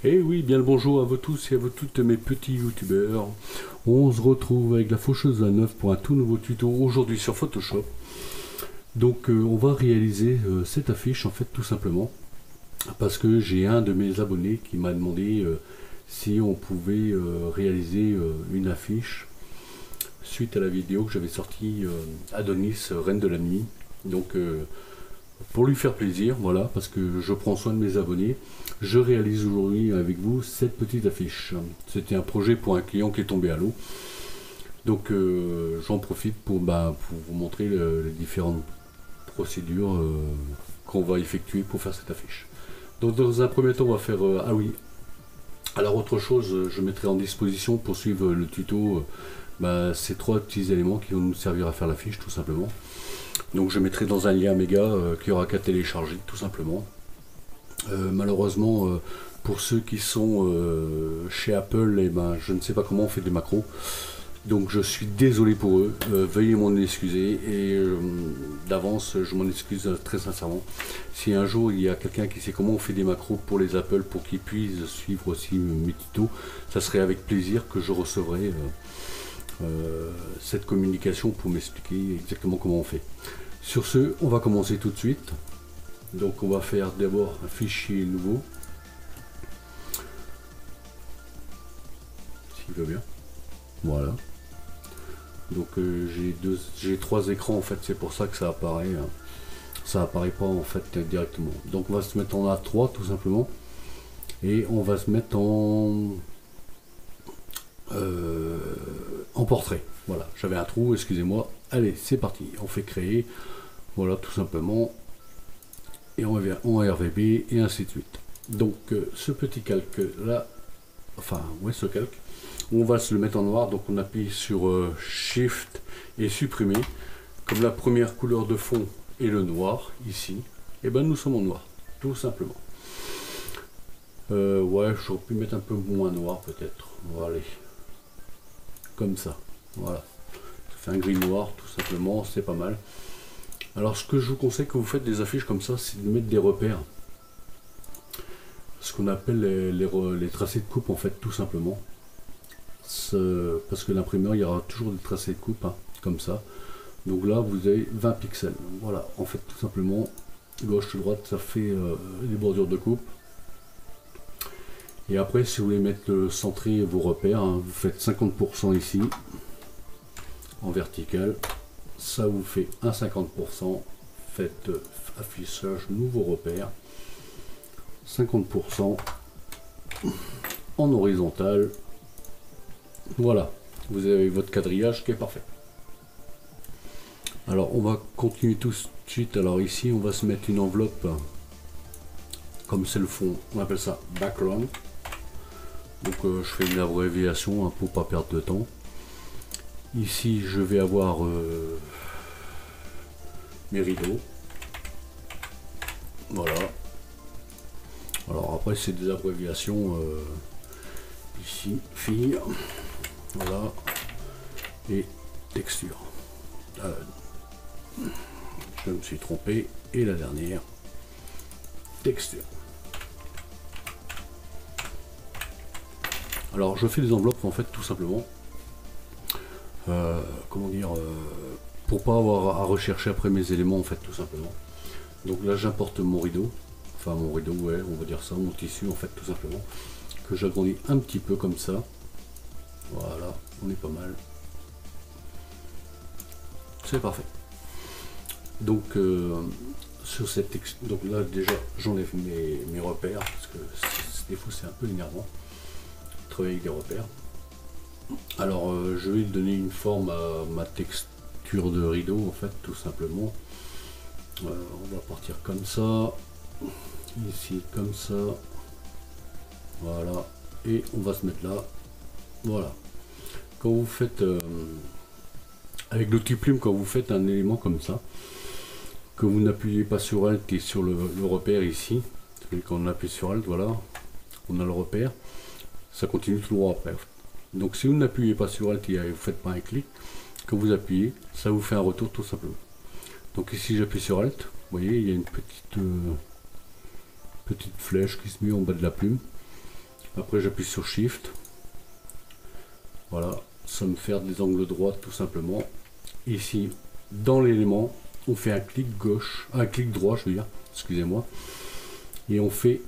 Et oui, bien le bonjour à vous tous et à vous toutes mes petits youtubeurs. On se retrouve avec la faucheuse à 9 pour un tout nouveau tuto aujourd'hui sur Photoshop. Donc on va réaliser cette affiche en fait tout simplement parce que j'ai un de mes abonnés qui m'a demandé si on pouvait réaliser une affiche suite à la vidéo que j'avais sortie Adonis, Reine de la Nuit. Donc pour lui faire plaisir, voilà, parce que je prends soin de mes abonnés, je réalise aujourd'hui avec vous cette petite affiche. C'était un projet pour un client qui est tombé à l'eau. Donc j'en profite pour vous montrer les différentes procédures qu'on va effectuer pour faire cette affiche. Donc dans un premier temps, on va faire... ah oui, alors autre chose, je mettrai en disposition pour suivre le tuto ces trois petits éléments qui vont nous servir à faire l'affiche tout simplement. Donc je mettrai dans un lien méga qu'il n'y aura qu'à télécharger tout simplement. Malheureusement pour ceux qui sont chez Apple, je ne sais pas comment on fait des macros. Donc je suis désolé pour eux, veuillez m'en excuser et d'avance je m'en excuse très sincèrement. Si un jour il y a quelqu'un qui sait comment on fait des macros pour les Apple pour qu'ils puissent suivre aussi mes tutos, ça serait avec plaisir que je recevrai cette communication pour m'expliquer exactement comment on fait. Sur ce, on va commencer tout de suite. Donc on va faire d'abord un fichier nouveau, s'il veut bien. Voilà. Donc j'ai trois écrans en fait, c'est pour ça que ça apparaît. Ça apparaît pas en fait directement. Donc on va se mettre en A3 tout simplement. Et on va se mettre en portrait. Voilà, j'avais un trou, excusez-moi. Allez, c'est parti. On fait créer. Voilà, tout simplement. Et on revient en RVB et ainsi de suite. Donc ce petit calque là, enfin ouais, ce calque, on va se le mettre en noir. Donc on appuie sur Shift et supprimer. Comme la première couleur de fond est le noir ici, et ben nous sommes en noir, tout simplement. Ouais, j'aurais pu mettre un peu moins noir peut-être. On va aller comme ça. Voilà, ça fait un gris noir tout simplement, c'est pas mal. Alors ce que je vous conseille quand vous faites des affiches comme ça, c'est de mettre des repères. Ce qu'on appelle les tracés de coupe en fait tout simplement. Parce que l'imprimeur il y aura toujours des tracés de coupe hein, comme ça. Donc là vous avez 20 pixels. Voilà, en fait tout simplement gauche droite ça fait des bordures de coupe. Et après si vous voulez mettre centrer vos repères, hein, vous faites 50% ici en vertical. Ça vous fait un 50%, faites affichage nouveau repère, 50% en horizontal, voilà, vous avez votre quadrillage qui est parfait. Alors on va continuer tout de suite, alors ici on va se mettre une enveloppe, comme c'est le fond, on appelle ça background, donc je fais une abréviation hein, pour pas perdre de temps. Ici je vais avoir mes rideaux, voilà. Alors après c'est des abréviations ici, fille, voilà, et texture. Je me suis trompé, et la dernière, texture. Alors je fais des enveloppes en fait tout simplement. Comment dire, pour pas avoir à rechercher après mes éléments en fait tout simplement. Donc là j'importe mon rideau, enfin mon rideau, ouais on va dire ça, mon tissu en fait tout simplement, que j'agrandis un petit peu comme ça. Voilà, on est pas mal, c'est parfait. Donc sur cette donc là déjà j'enlève mes repères parce que des fois c'est un peu énervant travailler avec des repères. Alors je vais donner une forme à ma texture de rideau en fait tout simplement. On va partir comme ça, ici comme ça, voilà, et on va se mettre là, voilà. Quand vous faites avec l'outil plume, quand vous faites un élément comme ça, que vous n'appuyez pas sur Alt et sur le repère ici, quand on appuie sur Alt, voilà, on a le repère, ça continue tout droit après. Donc si vous n'appuyez pas sur Alt et vous faites pas un clic, quand vous appuyez, ça vous fait un retour tout simplement. Donc ici j'appuie sur Alt, vous voyez il y a une petite flèche qui se met en bas de la plume. Après j'appuie sur Shift. Voilà, ça me fait des angles droits tout simplement. Ici, dans l'élément, on fait un clic gauche, un clic droit, je veux dire, excusez-moi. Et on fait,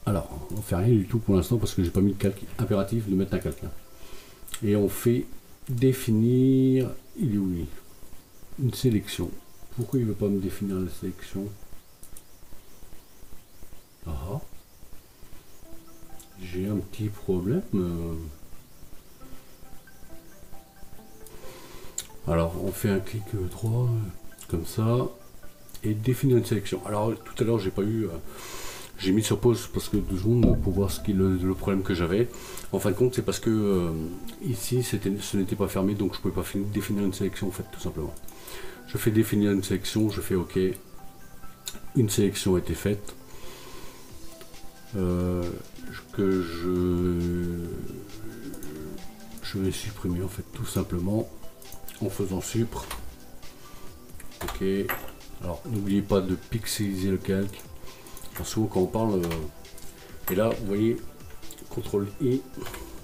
alors, on fait rien du tout pour l'instant parce que j'ai pas mis de calque, impératif de mettre un calque. Et on fait définir, il est où lui? Une sélection. Pourquoi il veut pas me définir la sélection? Ah, j'ai un petit problème. Alors on fait un clic droit comme ça et définir une sélection. Alors tout à l'heure j'ai pas eu, j'ai mis sur pause parce que 2 secondes pour voir ce qui le problème que j'avais. En fin de compte c'est parce que ici ce n'était pas fermé, donc je pouvais pas définir une sélection en fait tout simplement. Je fais définir une sélection, je fais OK. Une sélection a été faite. Que je vais supprimer en fait tout simplement en faisant supr. OK. Alors n'oubliez pas de pixeliser le calque. Alors, souvent quand on parle et là vous voyez CTRL I,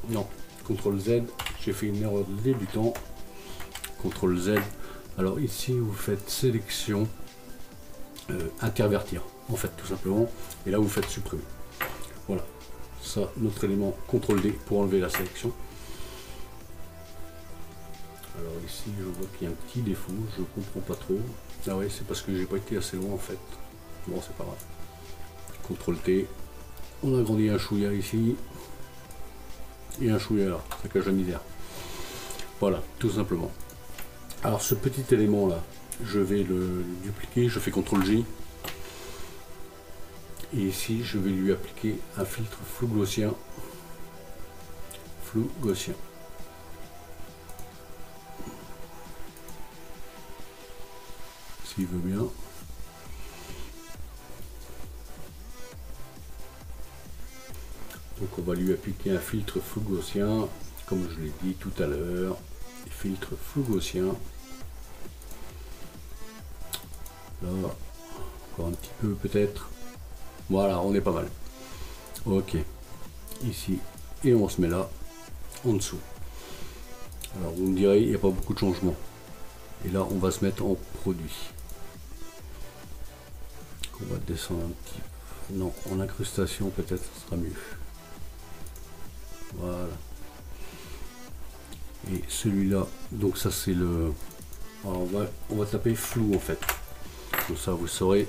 non, CTRL Z, j'ai fait une erreur de débutant. CTRL Z. Alors ici vous faites sélection, intervertir en fait tout simplement, et là vous faites supprimer. Voilà, ça notre élément CTRL D pour enlever la sélection. Alors ici je vois qu'il y a un petit défaut, je comprends pas trop. Ah ouais, c'est parce que j'ai pas été assez loin en fait. Bon, c'est pas grave. CTRL T, on agrandit un chouïa ici et un chouïa là, ça cache la misère. Voilà, tout simplement. Alors ce petit élément là, je vais le dupliquer, je fais CTRL J. Et ici, je vais lui appliquer un filtre flou gaussien. Flou gaussien. S'il veut bien. Donc on va lui appliquer un filtre flou gaussien, comme je l'ai dit tout à l'heure. Filtre flou gaussien. Là, encore un petit peu peut-être. Voilà, on est pas mal. Ok. Ici. Et on se met là, en dessous. Alors vous me direz, il n'y a pas beaucoup de changements. Et là, on va se mettre en produit. On va descendre un petit peu. Non, en incrustation, peut-être, ce sera mieux. Voilà. Et celui-là, donc ça c'est le... Alors on va taper flou en fait. Comme ça vous saurez.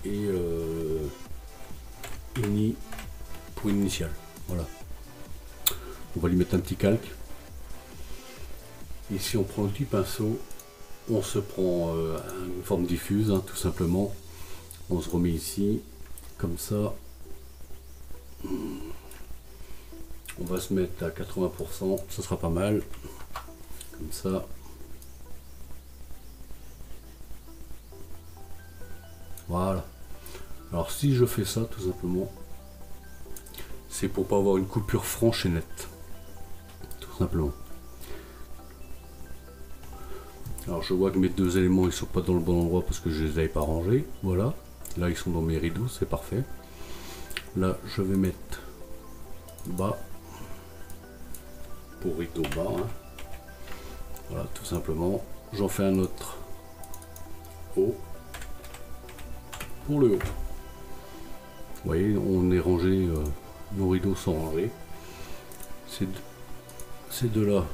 Et ini pour initial. Voilà. On va lui mettre un petit calque. Ici on prend le petit pinceau. On se prend une forme diffuse, hein, tout simplement. On se remet ici. Comme ça. On va se mettre à 80%, ça sera pas mal. Comme ça. Voilà. Alors si je fais ça, tout simplement, c'est pour pas avoir une coupure franche et nette. Tout simplement. Alors je vois que mes 2 éléments ils sont pas dans le bon endroit parce que je les avais pas rangés. Voilà. Là ils sont dans mes rideaux, c'est parfait. Là je vais mettre bas. Pour rideau bas, hein. Voilà, tout simplement. J'en fais un autre haut pour le haut. Vous voyez, on est rangé, nos rideaux sont rangés. Ces deux-là,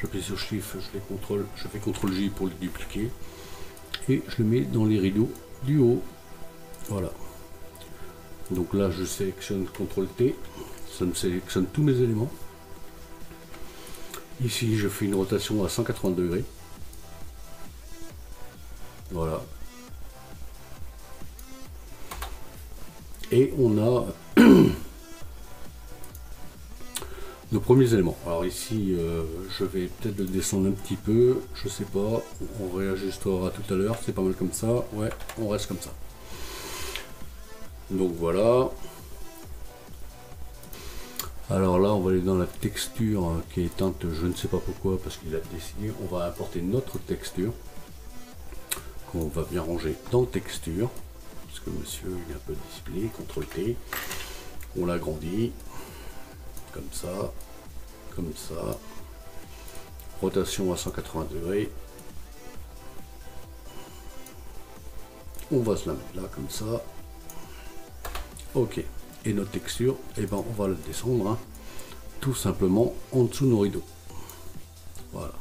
j'appuie sur Shift, je les contrôle, je fais CTRL J pour les dupliquer et je le mets dans les rideaux du haut. Voilà. Donc là, je sélectionne CTRL T, ça me sélectionne tous mes éléments. Ici, je fais une rotation à 180 degrés. Voilà. Et on a nos premiers éléments. Alors ici, je vais peut-être le descendre un petit peu. Je sais pas. On réajustera tout à l'heure. C'est pas mal comme ça. Ouais, on reste comme ça. Donc voilà. Alors là, on va aller dans la texture qui est éteinte, je ne sais pas pourquoi, parce qu'il a décidé. On va apporter notre texture, qu'on va bien ranger dans texture, parce que monsieur il est un peu display, CTRL T, on l'agrandit, comme ça, comme ça. Rotation à 180 degrés. On va se la mettre là comme ça. Ok. Et notre texture, eh ben, on va la descendre hein, tout simplement en dessous de nos rideaux. Voilà.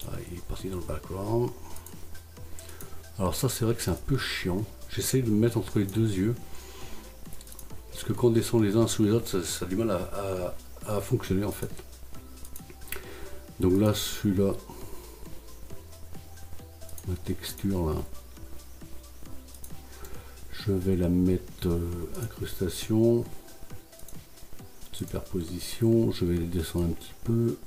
Ah, il est parti dans le background. Alors ça c'est vrai que c'est un peu chiant. J'essaye de me mettre entre les deux yeux. Parce que quand on descend les uns sous les autres, ça a du mal à fonctionner en fait. Donc là, celui-là, la texture là, je vais la mettre incrustation, superposition, je vais les descendre un petit peu,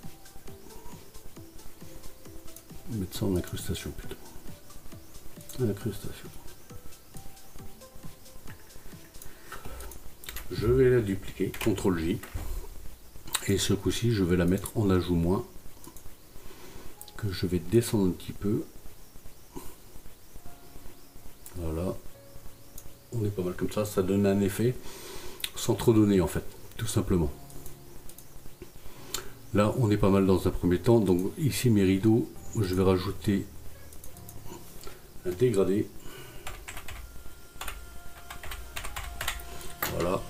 mettre ça en incrustation plutôt. Incrustation. Je vais la dupliquer, CTRL J, et ce coup-ci je vais la mettre en ajout moins, que je vais descendre un petit peu. Voilà, on est pas mal comme ça donne un effet sans trop donner en fait, tout simplement. Là on est pas mal dans un premier temps, donc ici mes rideaux, je vais rajouter un dégradé. Voilà.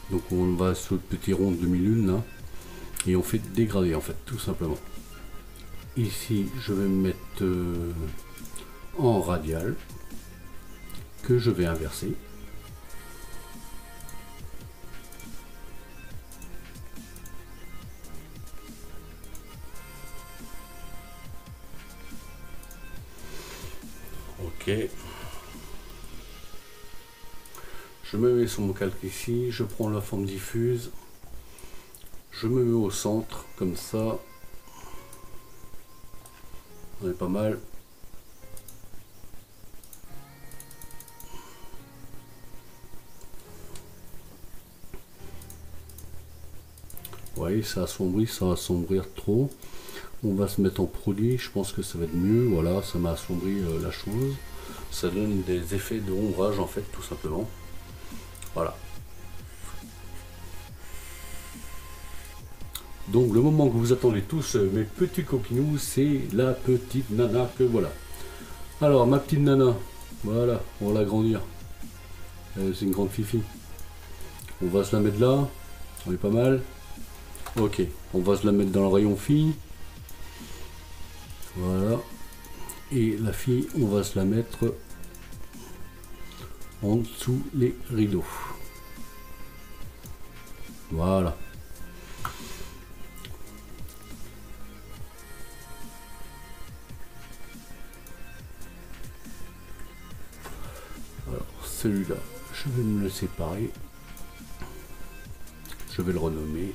Donc on va sur le petit rond de demi-lune là, et on fait dégrader en fait, tout simplement. Ici je vais me mettre en radial, que je vais inverser. Ok. Je me mets sur mon calque ici, je prends la forme diffuse, je me mets au centre, comme ça. On est pas mal. Oui, ça assombrit, ça va assombrir trop. On va se mettre en produit, je pense que ça va être mieux. Voilà, ça m'a assombri la chose. Ça donne des effets de ombrage en fait, tout simplement. Voilà. Donc le moment que vous attendez tous, mes petits copinous, c'est la petite nana que voilà. Alors ma petite nana, voilà, on va l'agrandir. C'est une grande fifi. On va se la mettre là, on est pas mal. Ok, on va se la mettre dans le rayon fille. Voilà. Et la fille, on va se la mettre en dessous les rideaux. Voilà. Alors celui-là, je vais me le séparer. Je vais le renommer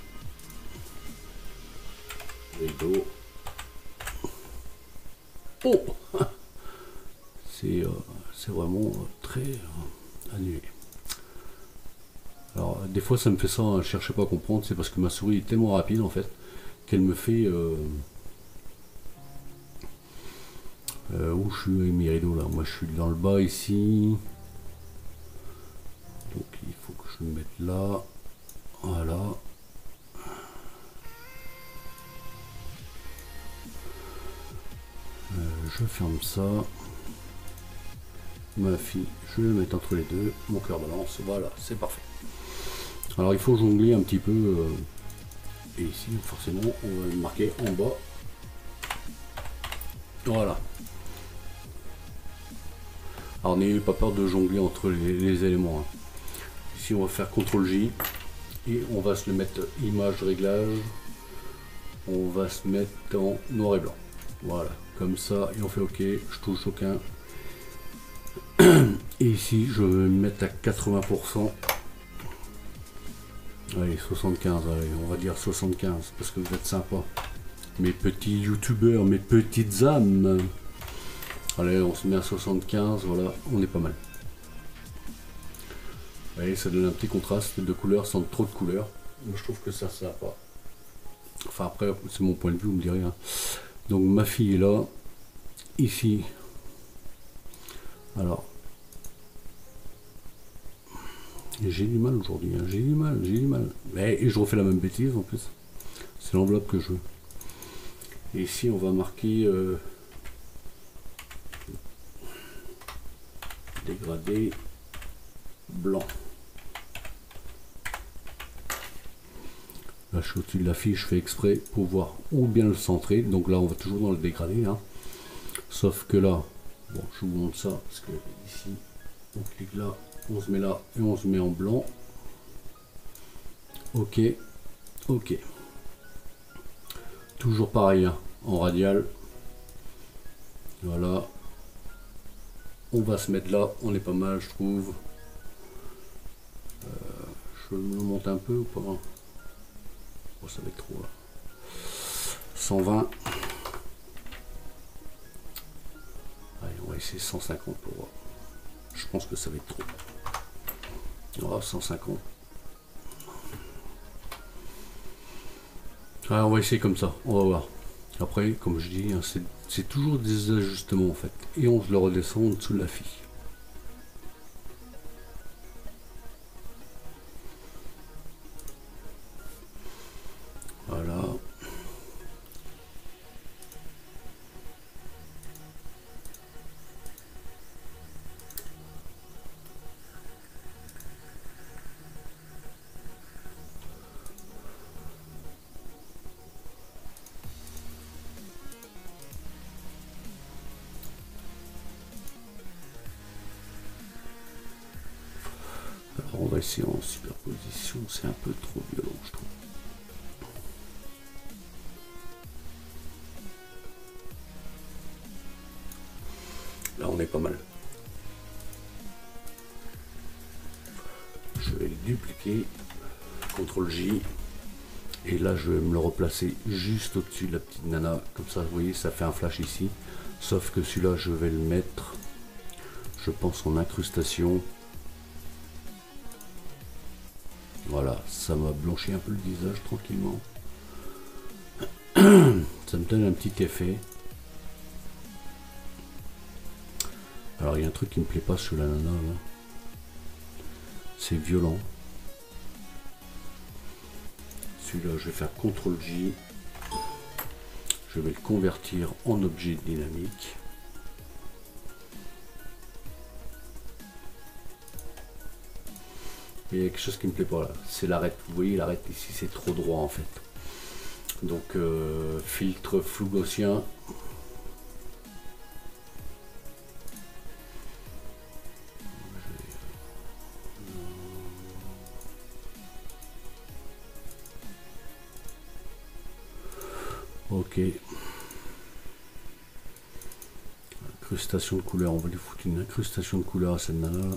rideau. Oh, c'est vraiment très annulé. Alors des fois ça me fait ça, hein, je cherchais pas à comprendre, c'est parce que ma souris est tellement rapide en fait qu'elle me fait où je suis avec mes rideaux là. Moi je suis dans le bas ici, donc il faut que je me mette là. Voilà. Je ferme ça. Ma fille, je vais le mettre entre les deux. Mon cœur balance. Voilà, c'est parfait. Alors il faut jongler un petit peu. Et ici, forcément, on va le marquer en bas. Voilà. Alors n'ayez pas peur de jongler entre les éléments. Hein. Ici, on va faire CTRL J. Et on va se le mettre image réglage. On va se mettre en noir et blanc. Voilà, comme ça, et on fait OK, je touche aucun. Et ici, je vais me mettre à 80%. Allez, 75, allez, on va dire 75, parce que vous êtes sympa. Mes petits youtubeurs, mes petites âmes. Allez, on se met à 75, voilà, on est pas mal. Vous voyez, ça donne un petit contraste de couleurs sans trop de couleurs. Moi, je trouve que ça va. Enfin, après, c'est mon point de vue, vous me direz. Hein. Donc ma fille est là, ici. Alors, J'ai du mal aujourd'hui, hein. J'ai du mal. Et je refais la même bêtise en plus. C'est l'enveloppe que je veux. Et ici, on va marquer dégradé blanc. Là, je suis au-dessus de la fiche, je fais exprès pour voir où bien le centrer. Donc là, on va toujours dans le dégradé. Hein. Sauf que là, bon, je vous montre ça parce que ici, on clique là, on se met là et on se met en blanc. Ok, ok. Toujours pareil, hein, en radial. Voilà. On va se mettre là, on est pas mal, je trouve. Je me le monte un peu ou pas? Oh, ça va être trop là. 120. Allez, on va essayer 150 pour voir. Je pense que ça va être trop. Oh, 150. Allez, on va essayer comme ça, on va voir. Après, comme je dis, hein, c'est toujours des ajustements en fait. Et on se le redescend en dessous de la fiche. Voilà. Alors on va essayer en superposition, c'est un peu trop violent je trouve. Là on est pas mal. Je vais le dupliquer, CTRL J, et là je vais me le replacer juste au-dessus de la petite nana, comme ça vous voyez ça fait un flash ici, sauf que celui-là je vais le mettre, je pense en incrustation. Voilà, ça m'a blanchi un peu le visage tranquillement. Ça me donne un petit effet. Alors il y a un truc qui me plaît pas sur la nana là. C'est violent. Celui-là je vais faire CTRL J. Je vais le convertir en objet dynamique. Et il y a quelque chose qui me plaît pas là. C'est l'arête. Vous voyez l'arête ici c'est trop droit en fait. Donc filtre flou gaussien. Ok. Incrustation de couleur, on va lui foutre une incrustation de couleur à cette nana là.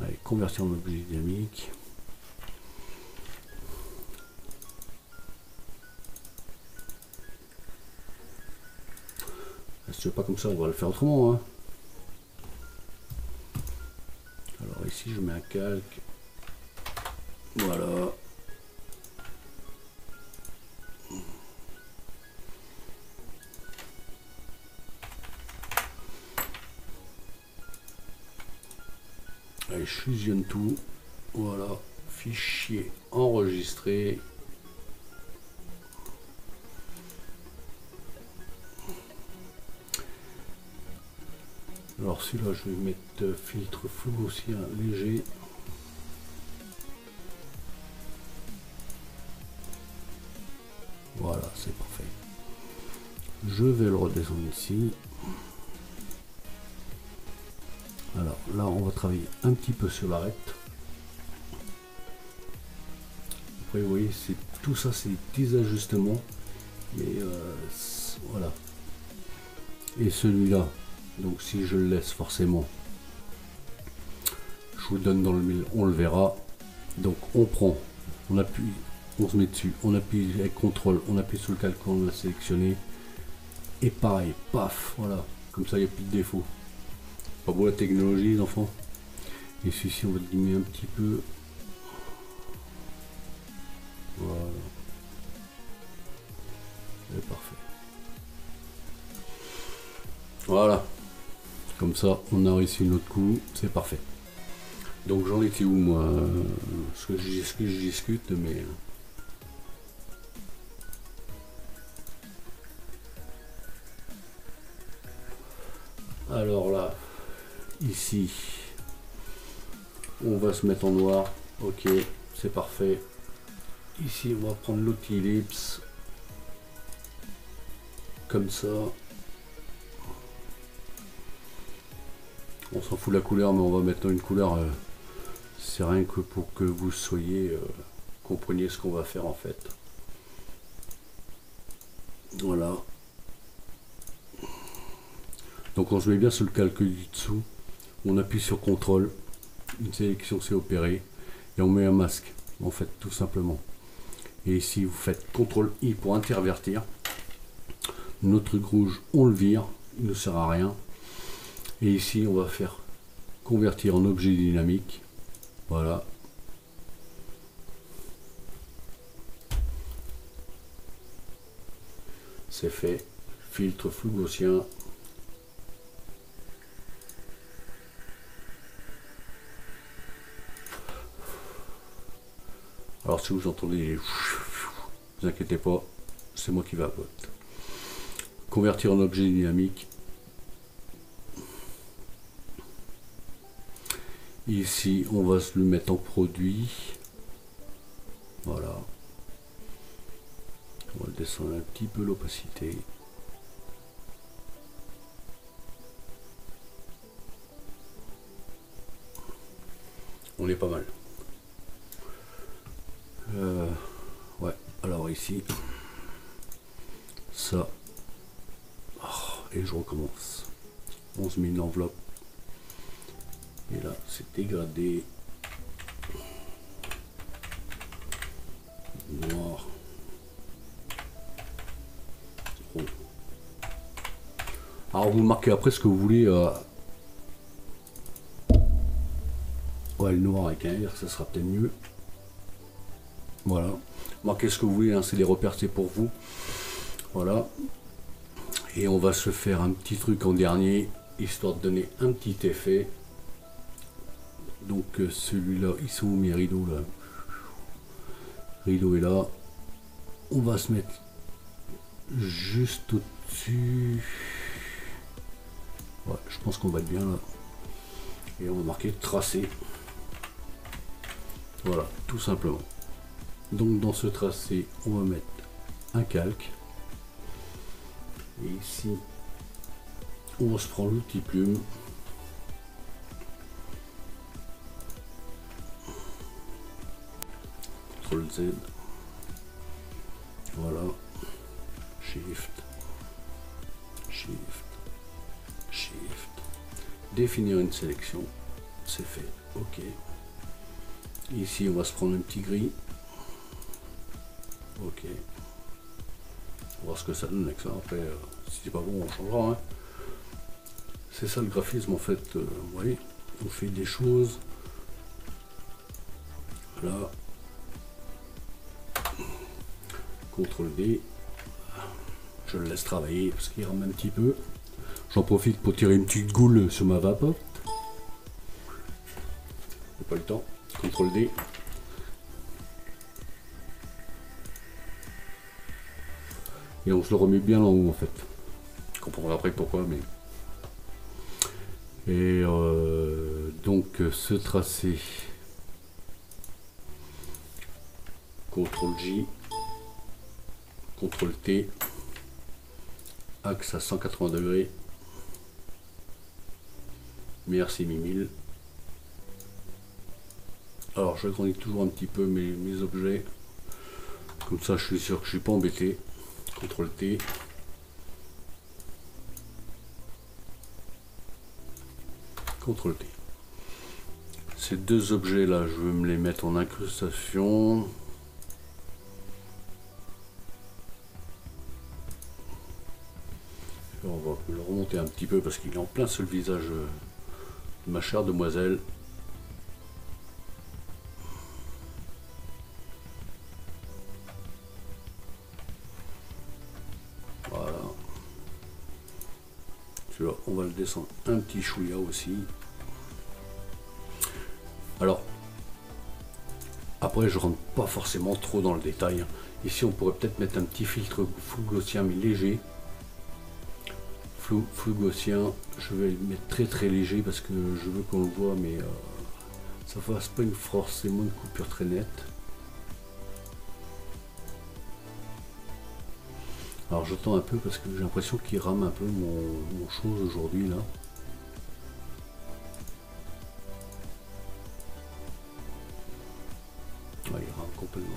Allez, convertir en objet dynamique. Si tu veux pas comme ça, on va le faire autrement. Hein. Alors ici, je mets un calque. Voilà. Allez, je fusionne tout. Voilà. Fichier enregistré. Alors celui-là, je vais mettre filtre flou gaussien léger. Voilà, c'est parfait. Je vais le redescendre ici. Alors là, on va travailler un petit peu sur l'arête. Après, vous voyez, c'est tout ça, c'est des petits ajustements. Mais voilà. Et celui-là, donc si je le laisse forcément, je vous donne dans le mille, on le verra. Donc on prend, on appuie, on se met dessus, on appuie avec CTRL, on appuie sur le calque qu'on a sélectionné. Et pareil, paf, voilà. Comme ça, il n'y a plus de défaut. Pas beau la technologie, les enfants. Et celui-ci, on va le diminuer un petit peu. Voilà. C'est parfait. Voilà. Comme ça, on a réussi notre coup. C'est parfait. Donc j'en étais où moi? Ce que je discute, mais... Alors là, ici, on va se mettre en noir. Ok, c'est parfait. Ici, on va prendre l'outil ellipse. Comme ça. On s'en fout de la couleur, mais on va mettre une couleur. C'est rien que pour que vous soyez... compreniez ce qu'on va faire en fait. Voilà. Donc on se met bien sur le calque du dessous. On appuie sur CTRL. Une sélection s'est opérée. Et on met un masque, en fait, tout simplement. Et ici, vous faites CTRL-I pour intervertir. Notre truc rouge, on le vire. Il ne sert à rien. Et ici, on va faire convertir en objet dynamique. Voilà. C'est fait. Filtre flou gaussien. Alors si vous entendez les... vous inquiétez pas, c'est moi qui vapote. Convertir en objet dynamique. Ici, on va se le mettre en produit. Voilà. On va descendre un petit peu l'opacité. On est pas mal. Ouais, alors ici, ça, et je recommence. 11 000 enveloppes. Et là, c'est dégradé. Noir. Rond. Alors vous marquez après ce que vous voulez. Ouais, le noir avec un R, ça sera peut-être mieux. Voilà. Marquez ce que vous voulez, hein, c'est les repères, c'est pour vous. Voilà. Et on va se faire un petit truc en dernier, histoire de donner un petit effet. Donc celui-là, ils sont où mes rideaux là? Rideau est là. On va se mettre juste au-dessus. Ouais, je pense qu'on va être bien là. Et on va marquer tracé. Voilà, tout simplement. Donc dans ce tracé, on va mettre un calque. Et ici, on se prend l'outil plume. CTRL Z. Voilà. Shift. Shift. Shift. Définir une sélection. C'est fait. OK. Ici, on va se prendre un petit gris. OK. On va voir ce que ça donne avec ça. Après, si c'est pas bon, on changera. Hein. C'est ça le graphisme en fait. Vous voyez, on fait des choses. Là. CTRL D. Je le laisse travailler parce qu'il rame un petit peu. J'en profite pour tirer une petite goule sur ma vapote. J'ai pas le temps. CTRL D. Et on se le remet bien en haut en fait. Je comprendrai après pourquoi, mais... Et donc ce tracé, CTRL J, CTRL T, axe à 180 degrés, merci 1000. Alors je grandis toujours un petit peu mes objets, comme ça je suis sûr que je suis pas embêté. CTRL T. CTRL T. Ces deux objets là, je vais me les mettre en incrustation. On va le remonter un petit peu parce qu'il est en plein sur le visage de ma chère demoiselle. Voilà. Celui-là, on va le descendre un petit chouïa aussi. Alors, après, je rentre pas forcément trop dans le détail. Ici, on pourrait peut-être mettre un petit filtre flou gaussien, mais léger. Flou gaussien, je vais le mettre très très léger parce que je veux qu'on le voit, mais ça fasse pas forcément une coupure très nette. Alors j'entends un peu parce que j'ai l'impression qu'il rame un peu mon chose aujourd'hui là. Ouais, il rame complètement.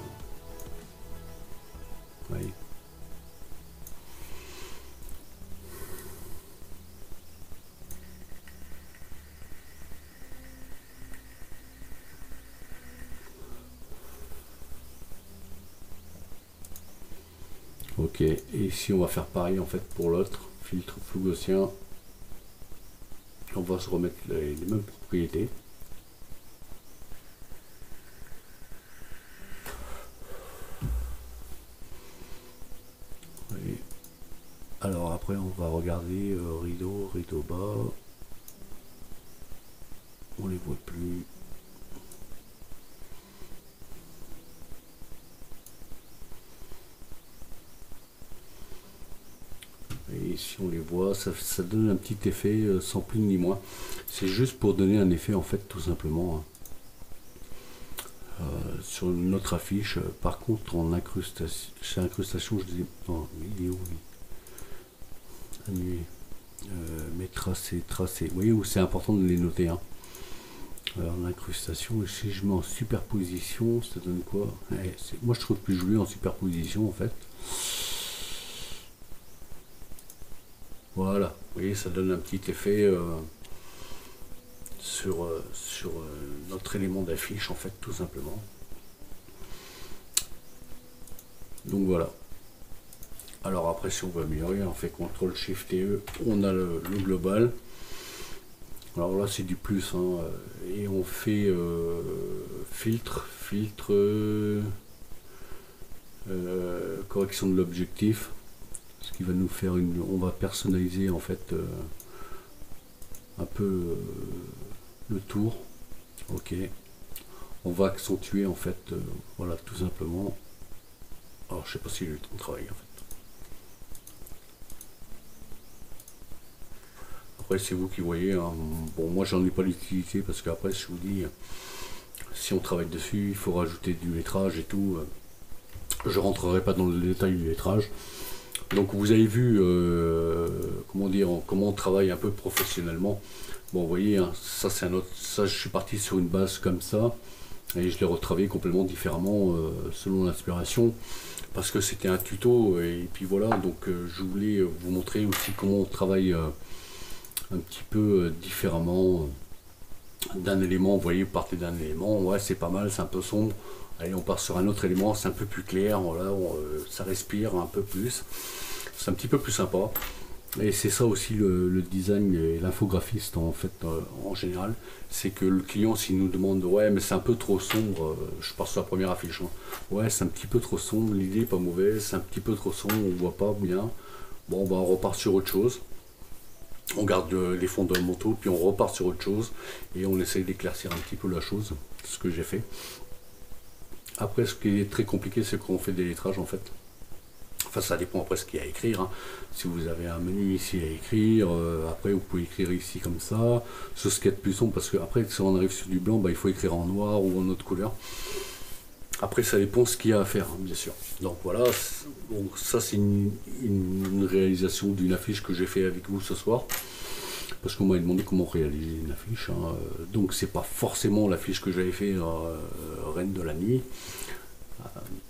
Ouais. Ok, et ici on va faire pareil en fait pour l'autre filtre flou gaussien. On va se remettre les mêmes propriétés. Oui. Alors après on va regarder rideau bas. On les voit plus. Et si on les voit, ça donne un petit effet sans plus ni moins. C'est juste pour donner un effet en fait tout simplement. Sur notre affiche, par contre en incrustation, chez incrustation je dis, non, il est où lui? Annuler. Mais tracer. Vous voyez où c'est important de les noter. Hein. En incrustation, si je mets en superposition, ça donne quoi? Moi je trouve plus joli en superposition en fait. Voilà, vous voyez, ça donne un petit effet sur notre élément d'affiche, en fait, tout simplement. Donc voilà. Alors après, si on veut améliorer, on fait CTRL-SHIFT-E, on a le global. Alors là, c'est du plus, hein, et on fait filtre, correction de l'objectif. Ce qui va nous faire on va personnaliser en fait un peu le tour. Ok, on va accentuer en fait voilà, tout simplement. Alors je sais pas si j'ai eu le temps de travailler en fait. Après c'est vous qui voyez, hein. Bon, moi j'en ai pas l'utilité parce qu'après je vous dis, si on travaille dessus il faut rajouter du lettrage et tout. Je rentrerai pas dans le détail du lettrage. Donc vous avez vu comment on travaille un peu professionnellement. Bon, vous voyez, hein, ça c'est un autre. Ça, je suis parti sur une base comme ça et je l'ai retravaillé complètement différemment selon l'inspiration parce que c'était un tuto et puis voilà. Donc je voulais vous montrer aussi comment on travaille un petit peu différemment d'un élément. Vous voyez, vous partez d'un élément, ouais, c'est pas mal, c'est un peu sombre. Allez, on part sur un autre élément, c'est un peu plus clair, voilà, ça respire un peu plus. C'est un petit peu plus sympa. Et c'est ça aussi le design et l'infographiste en fait en général. C'est que le client s'il nous demande ouais mais c'est un peu trop sombre, je pars sur la première affiche. Hein. Ouais c'est un petit peu trop sombre, l'idée est pas mauvaise, c'est un petit peu trop sombre, on voit pas bien. Bon bah on repart sur autre chose. On garde les fonds de manteau, puis on repart sur autre chose. Et on essaye d'éclaircir un petit peu la chose, ce que j'ai fait. Après, ce qui est très compliqué, c'est qu'on fait des lettrages en fait. Enfin, ça dépend après ce qu'il y a à écrire. Hein. Si vous avez un menu ici à écrire, après vous pouvez écrire ici comme ça. Ce qui est plus sombre, parce que après, si on arrive sur du blanc, bah, il faut écrire en noir ou en autre couleur. Après, ça dépend ce qu'il y a à faire, hein, bien sûr. Donc voilà, donc, ça c'est une réalisation d'une affiche que j'ai fait avec vous ce soir. Parce qu'on m'a demandé comment réaliser une affiche. Hein. Donc c'est pas forcément l'affiche que j'avais fait Reine de la Nuit.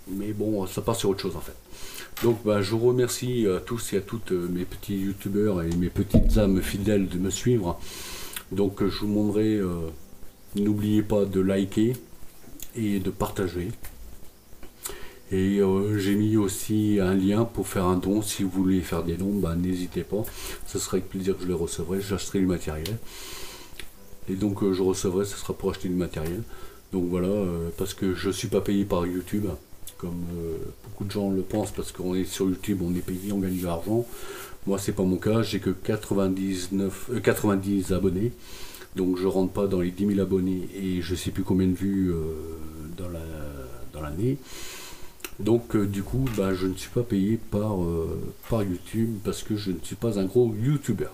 Mais bon, ça part sur autre chose en fait. Donc bah, je vous remercie à tous et à toutes mes petits youtubeurs et mes petites âmes fidèles de me suivre. Donc je vous demanderai, n'oubliez pas de liker et de partager. Et j'ai mis aussi un lien pour faire un don. Si vous voulez faire des dons, bah, n'hésitez pas. Ce sera avec plaisir que je les recevrai. J'achèterai du matériel. Et donc je recevrai, ce sera pour acheter du matériel. Donc voilà, parce que je ne suis pas payé par YouTube, comme beaucoup de gens le pensent, parce qu'on est sur YouTube, on est payé, on gagne de l'argent. Moi, c'est pas mon cas, j'ai que 90 abonnés, donc je rentre pas dans les 10 000 abonnés et je sais plus combien de vues dans l'année. Donc du coup, bah, je ne suis pas payé par YouTube parce que je ne suis pas un gros YouTuber.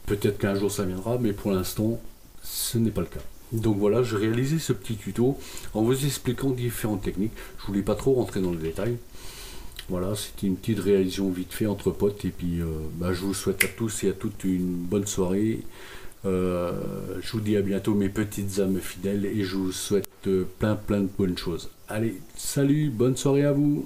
Peut-être qu'un jour ça viendra, mais pour l'instant, ce n'est pas le cas. Donc voilà, j'ai réalisé ce petit tuto en vous expliquant différentes techniques. Je voulais pas trop rentrer dans le détail. Voilà, c'était une petite réalisation vite fait entre potes. Et puis, bah, je vous souhaite à tous et à toutes une bonne soirée. Je vous dis à bientôt mes petites âmes fidèles et je vous souhaite plein de bonnes choses. Allez, salut, bonne soirée à vous.